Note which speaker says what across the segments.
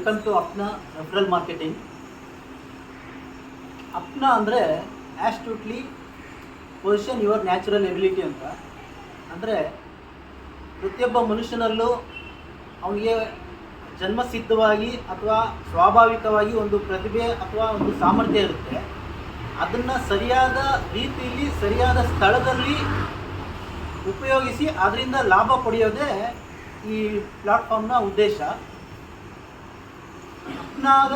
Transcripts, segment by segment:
Speaker 1: Welcome to Apna referral marketing. Apna ಅಂದರೆ astutely position your natural ability ಅಂತ. ಅಂದರೆ ಪ್ರತಿಯೊಬ್ಬ ಮನುಷ್ಯನಲ್ಲೂ ಅವನಿಗೆ ಜನ್ಮಸಿದ್ಧವಾಗಿ ಅಥವಾ ಸ್ವಾಭಾವಿಕವಾಗಿ ಒಂದು ಪ್ರತಿಭೆ ಅಥವಾ ಒಂದು ಸಾಮರ್ಥ್ಯ ಇರುತ್ತೆ. ಅದನ್ನು ಸರಿಯಾದ ರೀತಿಯಲ್ಲಿ ಸರಿಯಾದ ಸ್ಥಳದಲ್ಲಿ ಉಪಯೋಗಿಸಿ ಅದರಿಂದ ಲಾಭ ಪಡೆಯೋದೇ ಈ ಪ್ಲಾಟ್ಫಾರ್ಮ್ನ ಉದ್ದೇಶ. ಅಪ್ನಾದ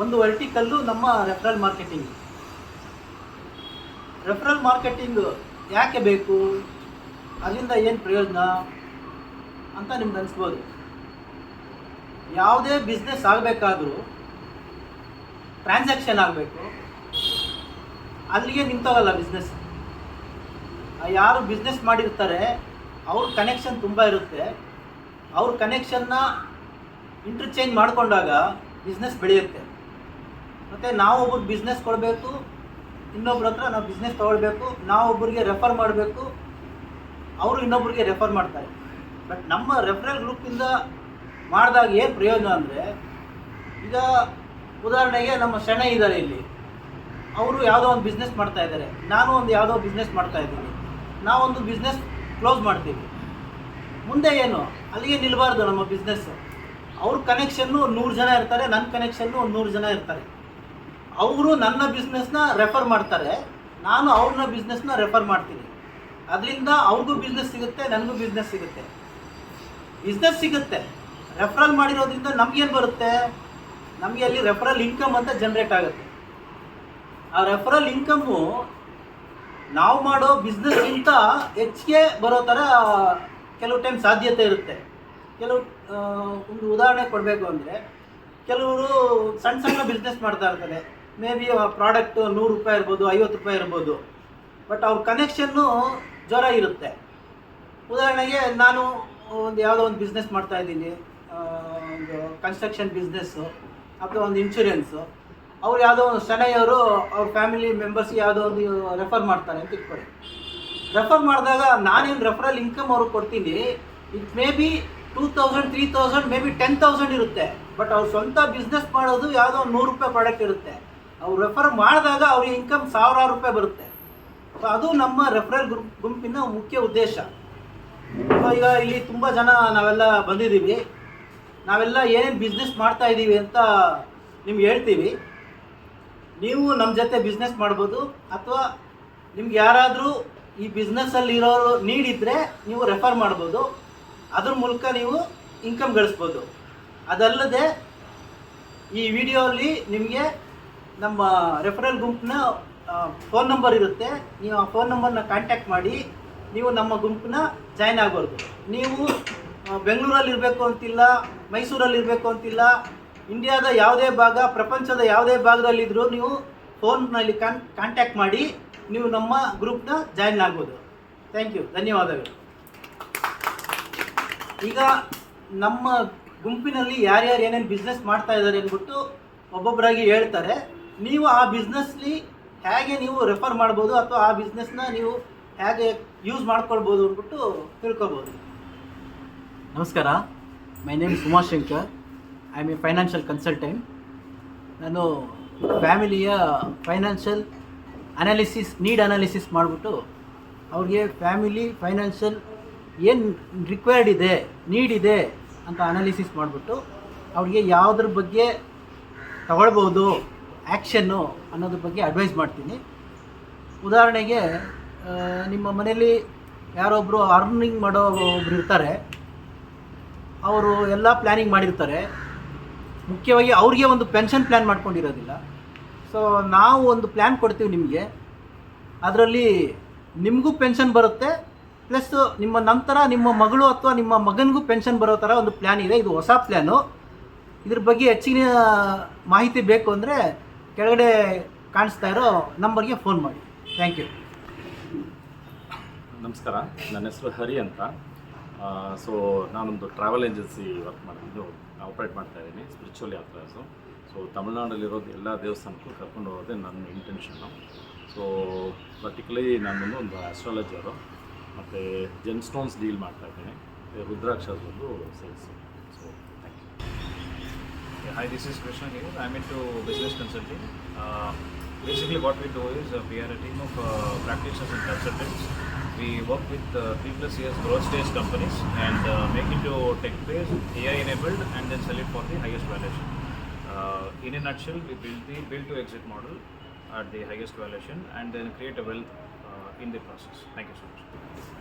Speaker 1: ಒಂದು ವರ್ಟಿಕಲ್ಲು ನಮ್ಮ ರೆಫರಲ್ ಮಾರ್ಕೆಟಿಂಗ್. ರೆಫರಲ್ ಮಾರ್ಕೆಟಿಂಗ್ ಯಾಕೆ ಬೇಕು, ಅದರಿಂದ ಏನು ಪ್ರಯೋಜನ ಅಂತ ನಿಮ್ಗೆ ಅನಿಸ್ಬೋದು. ಯಾವುದೇ ಬಿಸ್ನೆಸ್ ಆಗಬೇಕಾದ್ರೂ ಟ್ರಾನ್ಸಾಕ್ಷನ್ ಆಗಬೇಕು, ಅಲ್ಲಿಗೆ ನಿಂತೋಗಲ್ಲ ಬಿಸ್ನೆಸ್. ಯಾರು ಬಿಸ್ನೆಸ್ ಮಾಡಿರ್ತಾರೆ ಅವ್ರ ಕನೆಕ್ಷನ್ ತುಂಬ ಇರುತ್ತೆ. ಅವ್ರ ಕನೆಕ್ಷನ್ನ ಇಂಟರ್ಚೇಂಜ್ ಮಾಡಿಕೊಂಡಾಗ ಬಿಸ್ನೆಸ್ ಬೆಳೆಯುತ್ತೆ. ಮತ್ತು ನಾವೊಬ್ಬರು ಬಿಸ್ನೆಸ್ ಕೊಡಬೇಕು, ಇನ್ನೊಬ್ರ ಹತ್ರ ನಾವು ಬಿಸ್ನೆಸ್ ತೊಗೊಳ್ಬೇಕು, ನಾವೊಬ್ಬರಿಗೆ ರೆಫರ್ ಮಾಡಬೇಕು, ಅವರು ಇನ್ನೊಬ್ರಿಗೆ ರೆಫರ್ ಮಾಡ್ತಾರೆ. ಬಟ್ ನಮ್ಮ ರೆಫರಲ್ ಗ್ರೂಪಿಂದ ಮಾಡಿದಾಗ ಏನು ಪ್ರಯೋಜನ ಅಂದರೆ, ಈಗ ಉದಾಹರಣೆಗೆ ನಮ್ಮ ಶೆಣೈ ಇದ್ದಾರೆ ಇಲ್ಲಿ, ಅವರು ಯಾವುದೋ ಒಂದು ಬಿಸ್ನೆಸ್ ಮಾಡ್ತಾಯಿದ್ದಾರೆ, ನಾನು ಒಂದು ಯಾವುದೋ ಬಿಸ್ನೆಸ್ ಮಾಡ್ತಾಯಿದ್ದೀನಿ. ನಾವೊಂದು ಬಿಸ್ನೆಸ್ ಕ್ಲೋಸ್ ಮಾಡ್ತೀವಿ. ಮುಂದೆ ಏನು, ಅಲ್ಲಿಗೆ ನಿಲ್ಲಬಾರ್ದು ನಮ್ಮ ಬಿಸ್ನೆಸ್ಸು. ಅವ್ರ ಕನೆಕ್ಷನ್ನು 100 ಜನ ಇರ್ತಾರೆ, ನನ್ನ ಕನೆಕ್ಷನ್ನು 100 ಜನ ಇರ್ತಾರೆ. ಅವರು ನನ್ನ ಬಿಸ್ನೆಸ್ನ ರೆಫರ್ ಮಾಡ್ತಾರೆ, ನಾನು ಅವ್ರನ್ನ ಬಿಸ್ನೆಸ್ನ ರೆಫರ್ ಮಾಡ್ತೀನಿ. ಅದರಿಂದ ಅವ್ರಿಗೂ ಬಿಸ್ನೆಸ್ ಸಿಗುತ್ತೆ, ನನಗೂ ಬಿಸ್ನೆಸ್ ಸಿಗುತ್ತೆ. ಬಿಸ್ನೆಸ್ ಸಿಗುತ್ತೆ. ರೆಫರಲ್ ಮಾಡಿರೋದ್ರಿಂದ ನಮಗೇನು ಬರುತ್ತೆ, ನಮಗೆ ಅಲ್ಲಿ ರೆಫರಲ್ ಇನ್ಕಮ್ ಅಂತ ಜನ್ರೇಟ್ ಆಗುತ್ತೆ. ಆ ರೆಫರಲ್ ಇನ್ಕಮ್ಮು ನಾವು ಮಾಡೋ ಬಿಸ್ನೆಸ್ಗಿಂತ ಹೆಚ್ಚಿಗೆ ಬರೋ ಥರ ಕೆಲವು ಟೈಮ್ ಸಾಧ್ಯತೆ ಇರುತ್ತೆ. ಕೆಲವು ಒಂದು ಉದಾಹರಣೆ ಕೊಡಬೇಕು ಅಂದರೆ, ಕೆಲವರು ಸಣ್ಣ ಸಣ್ಣ ಬಿಸ್ನೆಸ್ ಮಾಡ್ತಾ ಇರ್ತಾರೆ. ಮೇ ಬಿ ಪ್ರಾಡಕ್ಟು 100 ರೂಪಾಯಿ ಇರ್ಬೋದು, 50 ರೂಪಾಯಿ ಇರ್ಬೋದು. ಬಟ್ ಅವ್ರ ಕನೆಕ್ಷನ್ನು ಜ್ವರ ಇರುತ್ತೆ. ಉದಾಹರಣೆಗೆ ನಾನು ಒಂದು ಯಾವುದೋ ಒಂದು ಬಿಸ್ನೆಸ್ ಮಾಡ್ತಾಯಿದ್ದೀನಿ, ಒಂದು ಕನ್ಸ್ಟ್ರಕ್ಷನ್ ಬಿಸ್ನೆಸ್ಸು ಅಥವಾ ಒಂದು ಇನ್ಶೂರೆನ್ಸು. ಅವ್ರು ಯಾವುದೋ ಒಂದು ಶೆಣೈಯವರು ಅವ್ರ ಫ್ಯಾಮಿಲಿ ಮೆಂಬರ್ಸ್ಗೆ ಯಾವುದೋ ಒಂದು ರೆಫರ್ ಮಾಡ್ತಾರೆ ಅಂತ ಇಟ್ಕೊಳ್ಳಿ. ರೆಫರ್ ಮಾಡಿದಾಗ ನಾನೇನು ರೆಫರಲ್ ಇನ್ಕಮ್ ಅವ್ರಿಗೆ ಕೊಡ್ತೀನಿ, it may be 2000, 3000, may be 10,000 ಇರುತ್ತೆ. ಬಟ್ ಅವ್ರು ಸ್ವಂತ ಬಿಸ್ನೆಸ್ ಮಾಡೋದು ಯಾವುದೋ ಒಂದು 100 ರೂಪಾಯಿ ಪ್ರಾಡಕ್ಟ್ ಇರುತ್ತೆ. ಅವ್ರು ರೆಫರ್ ಮಾಡಿದಾಗ ಅವ್ರಿಗೆ ಇನ್ಕಮ್ 1000 ರೂಪಾಯಿ ಬರುತ್ತೆ. ಸೊ ಅದು ನಮ್ಮ ರೆಫರಲ್ ಗುಂಪಿನ ಮುಖ್ಯ ಉದ್ದೇಶ. ಸೊ ಈಗ ಇಲ್ಲಿ ತುಂಬ ಜನ ನಾವೆಲ್ಲ ಬಂದಿದ್ದೀವಿ. ನಾವೆಲ್ಲ ಏನೇನು ಬಿಸ್ನೆಸ್ ಮಾಡ್ತಾಯಿದ್ದೀವಿ ಅಂತ ನಿಮ್ಗೆ ಹೇಳ್ತೀವಿ. ನೀವು ನಮ್ಮ ಜೊತೆ ಬಿಸ್ನೆಸ್ ಮಾಡ್ಬೋದು, ಅಥವಾ ನಿಮ್ಗೆ ಯಾರಾದರೂ ಈ ಬಿಸ್ನೆಸ್ಸಲ್ಲಿ ಇರೋರು ನೀಡಿದರೆ ನೀವು ರೆಫರ್ ಮಾಡ್ಬೋದು. ಅದ್ರ ಮೂಲಕ ನೀವು ಇನ್ಕಮ್ ಗಳಿಸ್ಬೋದು. ಅದಲ್ಲದೆ ಈ ವಿಡಿಯೋಲ್ಲಿ ನಿಮಗೆ ನಮ್ಮ ರೆಫರಲ್ ಗುಂಪಿನ ಫೋನ್ ನಂಬರ್ ಇರುತ್ತೆ. ನೀವು ಆ ಫೋನ್ ನಂಬರ್ನ ಕಾಂಟ್ಯಾಕ್ಟ್ ಮಾಡಿ ನೀವು ನಮ್ಮ ಗುಂಪನ್ನ ಜಾಯ್ನ್ ಆಗ್ಬೋದು. ನೀವು ಬೆಂಗಳೂರಲ್ಲಿ ಇರಬೇಕು ಅಂತಿಲ್ಲ, ಮೈಸೂರಲ್ಲಿ ಇರಬೇಕು ಅಂತಿಲ್ಲ, ಇಂಡಿಯಾದ ಯಾವುದೇ ಭಾಗ, ಪ್ರಪಂಚದ ಯಾವುದೇ ಭಾಗದಲ್ಲಿದ್ದರೂ ನೀವು ಫೋನ್ನಲ್ಲಿ ಕಾಂಟ್ಯಾಕ್ಟ್ ಮಾಡಿ ನೀವು ನಮ್ಮ ಗ್ರೂಪ್ನ ಜಾಯ್ನ್ ಆಗ್ಬೋದು. ಥ್ಯಾಂಕ್ ಯು, ಧನ್ಯವಾದಗಳು. ಈಗ ನಮ್ಮ ಗುಂಪಿನಲ್ಲಿ ಯಾರ್ಯಾರು ಏನೇನು ಬಿಸ್ನೆಸ್ ಮಾಡ್ತಾ ಇದ್ದಾರೆ ಅಂದ್ಬಿಟ್ಟು ಒಬ್ಬೊಬ್ಬರಾಗಿ ಹೇಳ್ತಾರೆ. ನೀವು ಆ ಬಿಸ್ನೆಸ್ಲಿ ಹೇಗೆ ನೀವು ರೆಫರ್ ಮಾಡ್ಬೋದು ಅಥವಾ ಆ ಬಿಸ್ನೆಸ್ನ ನೀವು ಹೇಗೆ ಯೂಸ್ ಮಾಡ್ಕೊಳ್ಬೋದು ಅಂದ್ಬಿಟ್ಟು ತಿಳ್ಕೊಬೋದು. ನಮಸ್ಕಾರ, my name is Umashankar. I am A financial consultant. ನಾನು ಫ್ಯಾಮಿಲಿಯ ಫೈನಾನ್ಷಿಯಲ್ ನೀಡ್ ಅನಾಲಿಸಿಸ್ ಮಾಡಿಬಿಟ್ಟು ಅವ್ರಿಗೆ ಫ್ಯಾಮಿಲಿ ಫೈನಾನ್ಷಿಯಲ್ ಏನು ರಿಕ್ವೈರ್ಡ್ ಇದೆ, ನೀಡ್ ಇದೆ ಅಂತ ಅನಾಲಿಸಿಸ್ ಮಾಡಿಬಿಟ್ಟು ಅವ್ರಿಗೆ ಯಾವುದ್ರ ಬಗ್ಗೆ ತಗೊಳ್ಬೋದು ಆ್ಯಕ್ಷನ್ನು ಅನ್ನೋದ್ರ ಬಗ್ಗೆ ಅಡ್ವೈಸ್ ಮಾಡ್ತೀನಿ. ಉದಾಹರಣೆಗೆ ನಿಮ್ಮ ಮನೇಲಿ ಯಾರೊಬ್ಬರು ಅರ್ನಿಂಗ್ ಮಾಡೋ ಒಬ್ರು ಇರ್ತಾರೆ. ಅವರು ಎಲ್ಲ ಪ್ಲ್ಯಾನಿಂಗ್ ಮಾಡಿರ್ತಾರೆ. ಮುಖ್ಯವಾಗಿ ಅವ್ರಿಗೆ ಒಂದು ಪೆನ್ಷನ್ ಪ್ಲ್ಯಾನ್ ಮಾಡ್ಕೊಂಡಿರೋದಿಲ್ಲ. ಸೊ ನಾವು ಒಂದು ಪ್ಲ್ಯಾನ್ ಕೊಡ್ತೀವಿ ನಿಮಗೆ. ಅದರಲ್ಲಿ ನಿಮಗೂ ಪೆನ್ಷನ್ ಬರುತ್ತೆ, ಪ್ಲಸ್ ನಿಮ್ಮ ನಂತರ ನಿಮ್ಮ ಮಗಳು ಅಥವಾ ನಿಮ್ಮ ಮಗನಿಗೂ ಪೆನ್ಷನ್ ಬರೋ ಥರ ಒಂದು ಪ್ಲ್ಯಾನ್ ಇದೆ. ಇದು ಹೊಸ ಪ್ಲ್ಯಾನು. ಇದ್ರ ಬಗ್ಗೆ ಹೆಚ್ಚಿನ ಮಾಹಿತಿ ಬೇಕು ಅಂದರೆ ಕೆಳಗಡೆ ಕಾಣಿಸ್ತಾ ಇರೋ ನಂಬರ್ಗೆ ಫೋನ್ ಮಾಡಿ. Thank you.
Speaker 2: ನಮಸ್ಕಾರ, ನನ್ನ ಹೆಸರು ಹರಿ ಅಂತ. ಸೊ ನಾನೊಂದು ಟ್ರಾವೆಲ್ ಏಜೆನ್ಸಿ ಆಪ್ರೇಟ್ ಮಾಡ್ತಾಯಿದ್ದೀನಿ, ಸ್ಪಿರಿಚುವಲ್ ಯಾತ್ರಾಸು. ಸೊ ತಮಿಳ್ನಾಡಲ್ಲಿರೋದು ಎಲ್ಲ ದೇವಸ್ಥಾನಕ್ಕೂ ಕರ್ಕೊಂಡು ಹೋಗೋದೇ ನನ್ನ ಇಂಟೆನ್ಷನ್ನು. ಸೊ ಪರ್ಟಿಕ್ಯುಲರ್ಲಿ ನಾನು ಒಂದು ಆಸ್ಟ್ರಾಲಜರು ಮತ್ತು ಜೆಮ್ ಸ್ಟೋನ್ಸ್ ಡೀಲ್ ಮಾಡ್ತಾಯಿದ್ದೀನಿ. ರುದ್ರಾಕ್ಷ ಒಂದು sales. So thank you.
Speaker 3: Yeah, hi, this is Krishna here. I'm into business consulting. Basically, what we do is we are a team of practitioners and consultants. We work with 3+ years growth stage companies and make it to tech-based, AI-enabled, and then sell it for the highest valuation. In a nutshell, we build the build-to-exit model at the highest valuation and then create a wealth in the process. Thank you so much.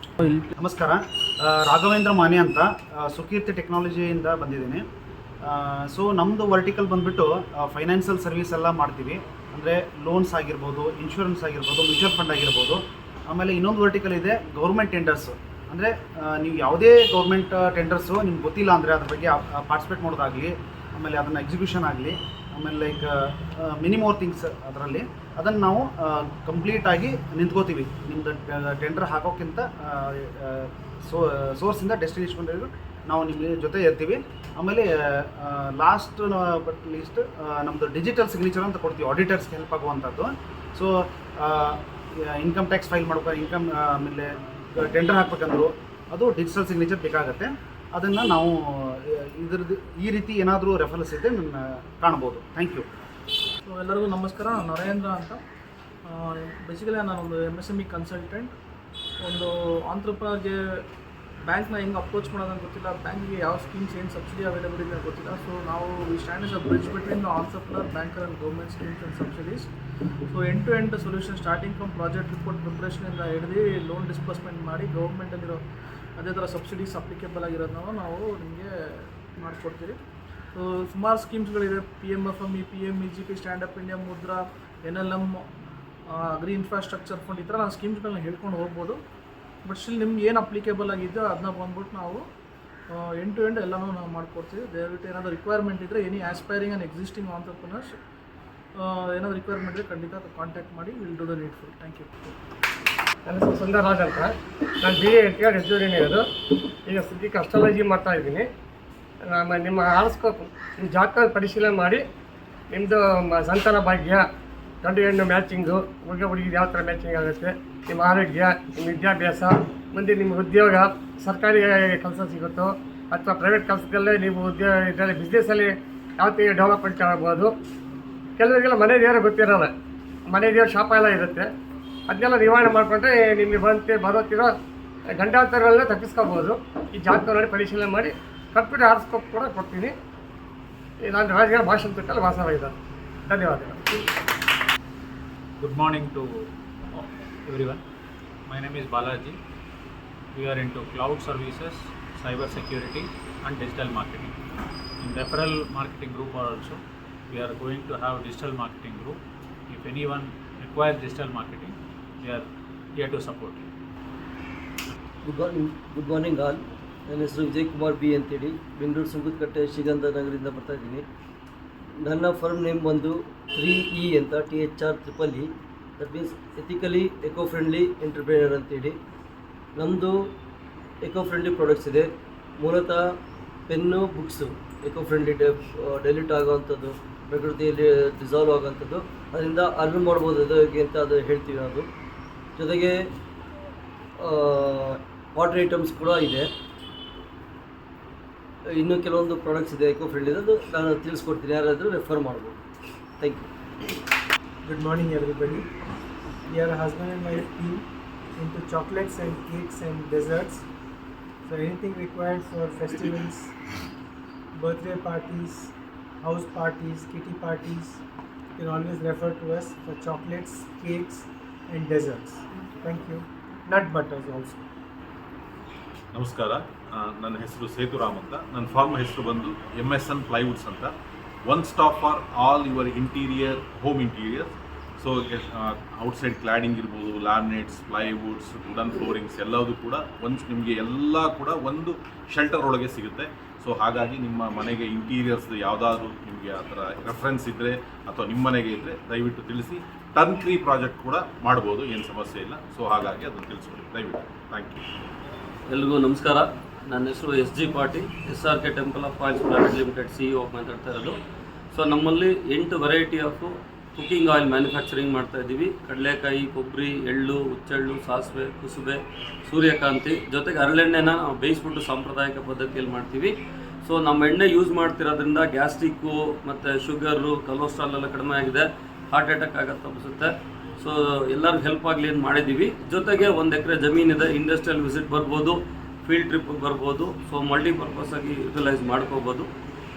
Speaker 4: ನಮಸ್ಕಾರ, ರಾಘವೇಂದ್ರ ಮಾನೆ ಅಂತ ಸುಕೀರ್ತಿ ಟೆಕ್ನಾಲಜಿಯಿಂದ ಬಂದಿದ್ದೀನಿ. So ನಮ್ಮದು vertical ಬಂದುಬಿಟ್ಟು financial service ಎಲ್ಲ ಮಾಡ್ತೀವಿ. ಅಂದರೆ loans ಆಗಿರ್ಬೋದು, insurance ಆಗಿರ್ಬೋದು, ಮ್ಯೂಚುವಲ್ ಫಂಡ್ ಆಗಿರ್ಬೋದು. ಆಮೇಲೆ ಇನ್ನೊಂದು ವರ್ಟಿಕಲ್ ಇದೆ ಗೌರ್ಮೆಂಟ್ ಟೆಂಡರ್ಸು. ಅಂದರೆ ನೀವು ಯಾವುದೇ ಗೌರ್ಮೆಂಟ್ ಟೆಂಡರ್ಸು ನಿಮ್ಗೆ ಗೊತ್ತಿಲ್ಲ ಅಂದರೆ ಅದ್ರ ಬಗ್ಗೆ ಪಾರ್ಟಿಸಿಪೇಟ್ ಮಾಡೋದಾಗಲಿ, ಆಮೇಲೆ ಅದನ್ನು ಎಕ್ಸಿಕ್ಯೂಷನ್ ಆಗಲಿ, ಆಮೇಲೆ ಲೈಕ್ ಮಿನಿ ಮೋರ್ ಥಿಂಗ್ಸ್ ಅದರಲ್ಲಿ ಅದನ್ನು ನಾವು ಕಂಪ್ಲೀಟಾಗಿ ನಿಂತ್ಕೋತೀವಿ. ನಿಮ್ಮದು ಟೆಂಡರ್ ಹಾಕೋಕ್ಕಿಂತ ಸೋರ್ಸಿಂದ ಡೆಸ್ಟಿನೇಷನ್ವರೆಗೂ ನಾವು ನಿಮ್ಮ ಜೊತೆ ಇರ್ತೀವಿ. ಆಮೇಲೆ ಲಾಸ್ಟ್ ಬಟ್ ಲೀಸ್ಟ್ ನಮ್ಮದು ಡಿಜಿಟಲ್ ಸಿಗ್ನೇಚರ್ ಅಂತ ಕೊಡ್ತೀವಿ, ಆಡಿಟರ್ಸ್ಗೆ ಹೆಲ್ಪ್ ಆಗುವಂಥದ್ದು. ಸೊ ಇನ್ಕಮ್ ಟ್ಯಾಕ್ಸ್ ಫೈಲ್ ಮಾಡ್ಬೇಕು, ಆಮೇಲೆ ಟೆಂಡರ್ ಹಾಕ್ಬೇಕಂದ್ರು ಅದು ಡಿಜಿಟಲ್ ಸಿಗ್ನೇಚರ್ ಬೇಕಾಗುತ್ತೆ. ಅದನ್ನು ನಾವು ಇದ್ರದ್ದು ಈ ರೀತಿ ಏನಾದರೂ ರೆಫರೆನ್ಸ್ ಇದ್ದರೆ ನನ್ನ ಕಾಣ್ಬೋದು. Thank you.
Speaker 5: ಸೊ ಎಲ್ಲರಿಗೂ ನಮಸ್ಕಾರ, ನಾನು ನರೇಂದ್ರ ಅಂತ. ಬೇಸಿಕಲಿ ನಾನೊಂದು MSME ಕನ್ಸಲ್ಟೆಂಟ್. ಒಂದು ಆಂಟ್ರಪ್ರನರ್ಗೆ ಬ್ಯಾಂಕ್ನ ಹೆಂಗೆ ಅಪ್ರೋಚ್ ಮಾಡೋದಂತ ಗೊತ್ತಿಲ್ಲ, ಬ್ಯಾಂಕಿಗೆ ಯಾವ ಸ್ಕೀಮ್ಸ್ ಏನು ಸಬ್ಸಿಡಿ ಅವೈಲೇಬಲ್ ಇದೆ ಗೊತ್ತಿಲ್ಲ. ಸೊ ನಾವು we stand is a bridge between the entrepreneur, banker and government schemes and subsidies. So end to end solution starting from project report ಪ್ರಿಪ್ರೇಷನಿಂದ ಹಿಡಿದು ಲೋನ್ ಡಿಸ್ಬರ್ಸ್ಮೆಂಟ್ ಮಾಡಿ ಗೌರ್ಮೆಂಟಲ್ಲಿರೋ ಅದೇ ಥರ ಸಬ್ಸಿಡೀಸ್ ಅಪ್ಲಿಕೇಬಲ್ ಆಗಿರೋದನ್ನ ನಾವು ನಿಮಗೆ ಮಾಡಿಕೊಡ್ತೀವಿ. ಸೊ ಸುಮಾರು ಸ್ಕೀಮ್ಸ್ಗಳಿದೆ, PMFME, PMEGP, stand up India, Mudra, NLM, agri infrastructure fund, ಈ ಥರ ನಾವು ಸ್ಕೀಮ್ಸ್ಗಳನ್ನ ಹೇಳ್ಕೊಂಡು ಹೋಗ್ಬೋದು. ಬಟ್ ಸ್ಟಿಲ್ ನಿಮ್ಗೆ ಏನು ಅಪ್ಲಿಕೇಬಲ್ ಆಗಿದೆಯೋ ಅದನ್ನ ಬಂದ್ಬಿಟ್ಟು ನಾವು ಎಂಡ್ ಟು ಎಂಡ್ ಎಲ್ಲನೂ ನಾವು ಮಾಡಿಕೊಡ್ತೀವಿ. ದಯವಿಟ್ಟು ಏನಾದರೂ ರಿಕ್ವೈರ್ಮೆಂಟ್ ಇದ್ದರೆ, any aspiring and existing entrepreneurs ಏನಾದರೂ ರಿಕ್ವೈರ್ಮೆಂಟ್ ಇದ್ದರೆ ಖಂಡಿತ ಕಾಂಟ್ಯಾಕ್ಟ್ ಮಾಡಿ, will do the needful. Thank you.
Speaker 6: ನನ್ನ ಹೆಸರು ಸುಂದರರಾಜ್ ಅಂತ. ನಾನು BA ಎಚ್ ಇರೋದು. ಈಗ ಸದ್ಯಕ್ಕೆ ಅಸ್ಟ್ರಾಲಜಿ ಮಾಡ್ತಾಯಿದ್ದೀನಿ. ನಿಮ್ಮ ಹಾರಸ್ಕೋಪ್, ನಿಮ್ಮ ಜಾತಕ ಪರಿಶೀಲನೆ ಮಾಡಿ ನಿಮ್ಮದು ಸಂತಾನ ಭಾಗ್ಯ, ಗಂಡು ಹೆಣ್ಣು ಮ್ಯಾಚಿಂಗು, ಹುಡುಗಿ ಯಾವ ಥರ ಮ್ಯಾಚಿಂಗ್ ಆಗುತ್ತೆ, ನಿಮ್ಮ ಆರೋಗ್ಯ, ನಿಮ್ಮ ವಿದ್ಯಾಭ್ಯಾಸ, ಮುಂದೆ ನಿಮ್ಮ ಉದ್ಯೋಗ, ಸರ್ಕಾರಿ ಕೆಲಸ ಸಿಗುತ್ತೋ ಅಥವಾ ಪ್ರೈವೇಟ್ ಕೆಲಸದಲ್ಲೇ ನೀವು ಇದರಲ್ಲಿ ಬಿಸ್ನೆಸ್ಸಲ್ಲಿ ಯಾವ ಥರ ಡೆವಲಪ್ಮೆಂಟ್ ಆಗ್ಬೋದು. ಕೆಲವರಿಗೆಲ್ಲ ಮನೆ ದೇವರು ಗೊತ್ತಿರೋಲ್ಲ, ಮನೆ ದೇವ್ರ ಶಾಪ ಎಲ್ಲ ಇರುತ್ತೆ. ಅದನ್ನೆಲ್ಲ ನಿವಾರಣೆ ಮಾಡಿಕೊಂಡ್ರೆ ನಿಮಗೆ ಬರೋತ್ತಿರೋ ಗಂಡಾಂತರಗಳನ್ನ ತಪ್ಪಿಸ್ಕೋಬೋದು. ಈ ಜಾತಕ ನೋಡಿ ಪರಿಶೀಲನೆ ಮಾಡಿ ಕಂಪ್ಯೂಟರ್ ಹಾರ್ಸ್ಕೋಪ್ ಕೂಡ ಕೊಡ್ತೀನಿ. ನಾನು ರಾಜಕೀಯ ಭಾಷಣ ತುಟ್ಟಲ್ಲಿ ವಾಸವಾಗಿದ್ದಾರೆ. ಧನ್ಯವಾದಗಳು.
Speaker 3: Good morning to everyone. My name is Balaji. We are into cloud services, cyber security and digital marketing. In referral marketing group also, we are going to have digital marketing group. If anyone requires digital marketing, we are here to support you.
Speaker 7: Good morning all. ನನ್ನ ಹೆಸರು Vijay Kumar B ಅಂತೇಳಿ, ಬೆಂಗಳೂರು ಸುಂಕದಕಟ್ಟೆ ಶ್ರೀಗಂಧ ನಗರದಿಂದ ಬರ್ತಾಯಿದ್ದೀನಿ. ನನ್ನ firm name ಬಂದು 3E ಅಂತ, THREE. That means ethically eco friendly entrepreneur ಅಂತೇಳಿ. ನಮ್ಮದು ಎಕೋ ಫ್ರೆಂಡ್ಲಿ ಪ್ರಾಡಕ್ಟ್ಸ್ ಇದೆ. ಮೂಲತಃ pen, books eco friendly dilute ಆಗೋವಂಥದ್ದು, ಪ್ರಕೃತಿಯಲ್ಲಿ ಡಿಸಾಲ್ವ್ ಆಗೋವಂಥದ್ದು, ಅದರಿಂದ ಅರ್ನ್ ಮಾಡ್ಬೋದು ಅದಕ್ಕೆ ಅಂತ ಅದು ಹೇಳ್ತೀವಿ ನಾವು. ಜೊತೆಗೆ ವಾಟರ್ ಐಟಮ್ಸ್ ಕೂಡ ಇದೆ. ಇನ್ನೂ ಕೆಲವೊಂದು ಪ್ರಾಡಕ್ಟ್ಸ್ ಇದೆ ಎಕೋ ಫ್ರೆಂಡ್ಲಿ, ಅದು ನಾನು ತಿಳಿಸ್ಕೊಡ್ತೀನಿ, ಯಾರಾದರೂ ರೆಫರ್ ಮಾಡ್ಬೋದು. Thank you.
Speaker 8: Good morning everybody. We are a husband and wife team into chocolates and cakes and desserts. So anything required for festivals, birthday parties, house parties, kitty parties, you can always refer to us for chocolates, cakes and desserts. Thank you. Nut butters also.
Speaker 9: ನಮಸ್ಕಾರ, ನನ್ನ ಹೆಸರು ಸೇತುರಾಮ್ ಅಂತ. ನನ್ನ form ಹೆಸರು ಬಂದು MSN plywoods ಅಂತ. One stop for all your interior, home interior. So outside cladding ಇರ್ಬೋದು, laminates, plywoods, wooden floorings ಎಲ್ಲದೂ ಕೂಡ ನಿಮಗೆ ಎಲ್ಲ ಕೂಡ ಒಂದು ಶೆಲ್ಟರ್ ಒಳಗೆ ಸಿಗುತ್ತೆ. ಸೊ ಹಾಗಾಗಿ ನಿಮ್ಮ ಮನೆಗೆ ಇಂಟೀರಿಯರ್ಸ್ ಯಾವುದಾದ್ರೂ ನಿಮಗೆ ಆ ಥರ ರೆಫರೆನ್ಸ್ ಇದ್ದರೆ ಅಥವಾ ನಿಮ್ಮ ಮನೆಗೆ ಇದ್ದರೆ ದಯವಿಟ್ಟು ತಿಳಿಸಿ. ಟರ್ನ್ ಫ್ರೀ ಪ್ರಾಜೆಕ್ಟ್ ಕೂಡ ಮಾಡ್ಬೋದು, ಏನು ಸಮಸ್ಯೆ ಇಲ್ಲ. ಸೊ ಹಾಗಾಗಿ ಅದನ್ನು ತಿಳಿಸ್ಕೊಡಿ ದಯವಿಟ್ಟು. Thank you.
Speaker 10: ಎಲ್ರಿಗೂ ನಮಸ್ಕಾರ. ನನ್ನ ಹೆಸರು SG Patil, SRK temple of oils private limited CEO ಮಾತಾಡ್ತಾ ಇರೋದು. ಸೊ ನಮ್ಮಲ್ಲಿ 8 variety of cooking oil manufacturing ಮಾಡ್ತಾಯಿದ್ದೀವಿ. ಕಡಲೆಕಾಯಿ, ಕೊಬ್ಬರಿ, ಎಳ್ಳು, ಹುಚ್ಚೆಳ್ಳು, ಸಾಸಿವೆ, ಕುಸುಬೆ, ಸೂರ್ಯಕಾಂತಿ, ಜೊತೆಗೆ ಹರಳೆಣ್ಣೆನ ನಾವು ಬೇಯಿಸ್ಬಿಟ್ಟು ಸಾಂಪ್ರದಾಯಿಕ ಪದ್ಧತಿಯಲ್ಲಿ ಮಾಡ್ತೀವಿ. ಸೊ ನಮ್ಮ ಎಣ್ಣೆ ಯೂಸ್ ಮಾಡ್ತಿರೋದ್ರಿಂದ ಗ್ಯಾಸ್ಟ್ರಿಕ್ಕು ಮತ್ತು ಶುಗರು ಕೊಲೆಸ್ಟ್ರಾಲ್ ಎಲ್ಲ ಕಡಿಮೆ ಆಗಿದೆ, ಹಾರ್ಟ್ ಅಟ್ಯಾಕ್ ಆಗೋದು ತಪ್ಪಿಸುತ್ತೆ. ಸೊ ಎಲ್ಲರಿಗೂ ಹೆಲ್ಪ್ ಆಗಲಿ ಅಂತ ಮಾಡಿದ್ದೀವಿ. ಜೊತೆಗೆ 1 ಎಕರೆ ಜಮೀನಿದೆ, ಇಂಡಸ್ಟ್ರಿಯಲ್ ವಿಸಿಟ್ ಬರ್ಬೋದು, ಫೀಲ್ಡ್ ಟ್ರಿಪ್ಪಿಗೆ ಬರ್ಬೋದು. ಸೊ ಮಲ್ಟಿಪರ್ಪಸ್ ಆಗಿ ಯುಟಿಲೈಸ್ ಮಾಡ್ಕೋಬೋದು.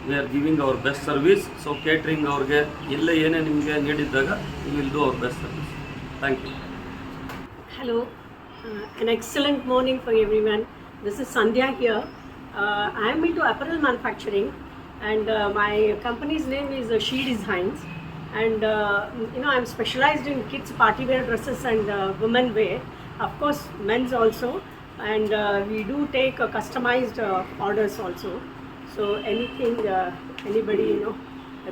Speaker 10: We are giving our best service. So catering ಅವ್ರಿಗೆ ಎಲ್ಲೇ ಏನೇ ನಿಮಗೆ ನೀಡಿದ್ದಾಗ we will do our best service. Thank you.
Speaker 11: Hello, an excellent morning for everyone. This is Sandhya here. I am into apparel manufacturing, and my company's name is She Designs. And I'm specialized in kids party wear dresses and women wear, of course men's also, and we do take customized orders also. So anything, anybody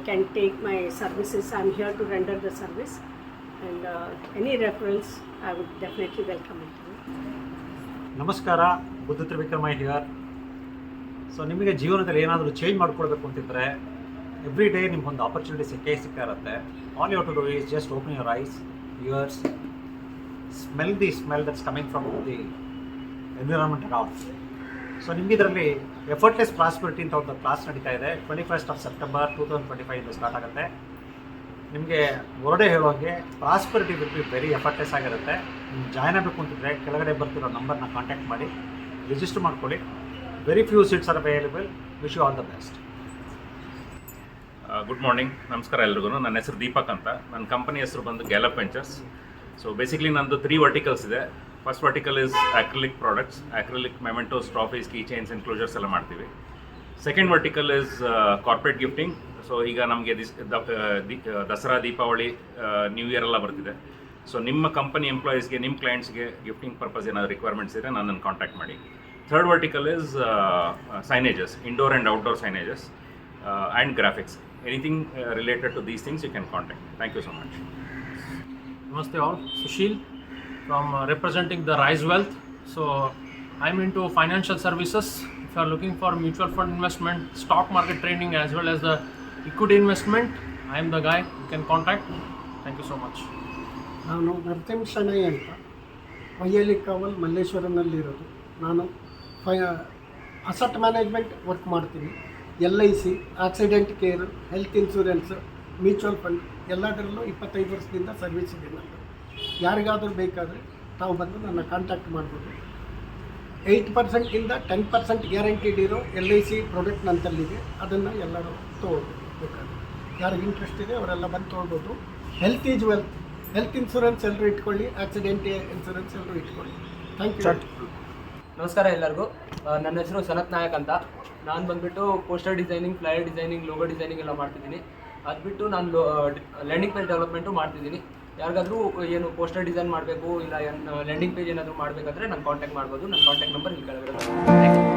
Speaker 11: can take my services. I'm here to render the service, and any referrals I would definitely welcome it.
Speaker 12: ನಮಸ್ಕಾರ, Buddha Trivikrama here. So ನಿಮಗೆ ಜೀವನದಲ್ಲಿ ಏನಾದರೂ change ಮಾಡ್ಕೊಳ್ಬೇಕು ಅಂತಿದ್ರೆ every day ನಿಮ್ಗೊಂದು opportunity ಸಿಕ್ಕೇ ಇರುತ್ತೆ. All you have to do is just open your eyes, yours, smell the smell that's coming from the environment around. So ನಿಮಗೆ ಇದರಲ್ಲಿ ಎಫರ್ಟ್ಲೆಸ್ ಪ್ರಾಸ್ಪರಿಟಿ ಅಂತ ಒಂದು ಕ್ಲಾಸ್ ನಡೀತಾ ಇದೆ. 21st ಸೆಪ್ಟೆಂಬರ್ 2025 ಇಂದ ಸ್ಟಾರ್ಟ್ ಆಗುತ್ತೆ. ನಿಮಗೆ ಹೊರಡೆ ಹೇಳೋಂಗೆ prosperity will be very effortless ಆಗಿರುತ್ತೆ. ನೀವು ಜಾಯ್ನ್ ಆಗಬೇಕು ಅಂತಿದ್ರೆ ಕೆಳಗಡೆ ಬರ್ತಿರೋ ನಂಬರ್ನ ಕಾಂಟ್ಯಾಕ್ಟ್ ಮಾಡಿ ರಿಜಿಸ್ಟರ್ ಮಾಡ್ಕೊಳ್ಳಿ. Very few seats are available. Wish you all the best.
Speaker 3: Good morning, ನಮಸ್ಕಾರ ಎಲ್ರಿಗೂ. ನನ್ನ ಹೆಸರು ದೀಪಕ್ ಅಂತ. ನನ್ನ ಕಂಪನಿ ಹೆಸರು ಬಂದು ಗ್ಯಾಲಪ್ ವೆಂಚರ್ಸ್. ಸೊ ಬೇಸಿಕ್ಲಿ ನಂದು 3 ವರ್ಟಿಕಲ್ಸ್ ಇದೆ. First vertical is acrylic products, acrylic mementos, trophies, key chains, enclosures ಎಲ್ಲ ಮಾಡ್ತೀವಿ. Second vertical is corporate gifting. So ಈಗ ನಮಗೆ ದಸರಾ, ದೀಪಾವಳಿ, ನ್ಯೂ ಇಯರ್ ಎಲ್ಲ ಬರ್ತಿದೆ. ಸೊ ನಿಮ್ಮ ಕಂಪನಿ ಎಂಪ್ಲಾಯೀಸ್ಗೆ, ನಿಮ್ಮ ಕ್ಲೈಂಟ್ಸ್ಗೆ ಗಿಫ್ಟಿಂಗ್ ಪರ್ಪಸ್ ಏನಾದರೂ ರಿಕ್ವೈರ್ಮೆಂಟ್ಸ್ ಇದ್ದರೆ ನನ್ನನ್ನು ಕಾಂಟ್ಯಾಕ್ಟ್ ಮಾಡಿ. Third vertical is signages, indoor and outdoor signages and graphics. Anything related to these things you can contact. Thank you so much.
Speaker 13: Namaste all, Sushil from representing the Rise Wealth. So I'm into financial services. If you are looking for mutual fund investment, stock market trading as well as the equity investment, I am the guy you can contact. Thank you so much.
Speaker 8: ನಾನು ನರಸಿಂಹ ಶಣೈ ಅಂತ, ವೈಯಲಿ ಕಾವಲ್ ಮಲ್ಲೇಶ್ವರಂನಲ್ಲಿರೋದು. ನಾನು asset management work ಮಾಡ್ತೀನಿ. LIC, accident care, health insurance, mutual fund ಎಲ್ಲದರಲ್ಲೂ 25 ವರ್ಷದಿಂದ service ಇದೆ ನಂದು. ಯಾರಿಗಾದರೂ ಬೇಕಾದರೆ ತಾವು ಬಂದು ನನ್ನ ಕಾಂಟ್ಯಾಕ್ಟ್ ಮಾಡ್ಬೋದು. 8%ಇಂದ 10% ಗ್ಯಾರಂಟಿಡ್ ಇರೋ LIC ಪ್ರಾಡಕ್ಟ್ ನಂತಲ್ಲಿದೆ. ಅದನ್ನು ಎಲ್ಲರೂ ತೊಗೊಳ್ಬೇಕಾದ್ರೆ ಯಾರಿಗೆ ಇಂಟ್ರೆಸ್ಟ್ ಇದೆ ಅವರೆಲ್ಲ ಬಂದು ತೊಗೊಳ್ಬೋದು. Health is wealth, health insurance ಎಲ್ಲರೂ ಇಟ್ಕೊಳ್ಳಿ, ಆಕ್ಸಿಡೆಂಟ್ ಇನ್ಶೂರೆನ್ಸ್ ಎಲ್ಲರೂ ಇಟ್ಕೊಳ್ಳಿ. Thank you.
Speaker 14: ನಮಸ್ಕಾರ ಎಲ್ಲರಿಗೂ. ನನ್ನ ಹೆಸರು ಸನತ್ ನಾಯಕ್ ಅಂತ. ನಾನು ಬಂದುಬಿಟ್ಟು poster designing, flyer designing, logo designing ಎಲ್ಲ ಮಾಡ್ತಿದ್ದೀನಿ. ಅದು ಬಿಟ್ಟು ನಾನು ಲ್ಯಾಂಡಿಂಗ್ ಪೇಜ್ ಡೆವಲಪ್ಮೆಂಟು ಮಾಡ್ತಿದ್ದೀನಿ. ಯಾರಿಗಾದರೂ ಏನು ಪೋಸ್ಟರ್ ಡಿಸೈನ್ ಮಾಡಬೇಕು ಇಲ್ಲ ಲ್ಯಾಂಡಿಂಗ್ ಪೇಜ್ ಏನಾದರೂ ಮಾಡಬೇಕಾದ್ರೆ ನಾನು ಕಾಂಟ್ಯಾಕ್ಟ್ ಮಾಡ್ಬೋದು. ನನ್ನ ಕಾಂಟ್ಯಾಕ್ಟ್ ನಂಬರ್ ಇಲ್ಲಿ ಕೆಳಗಡೆ.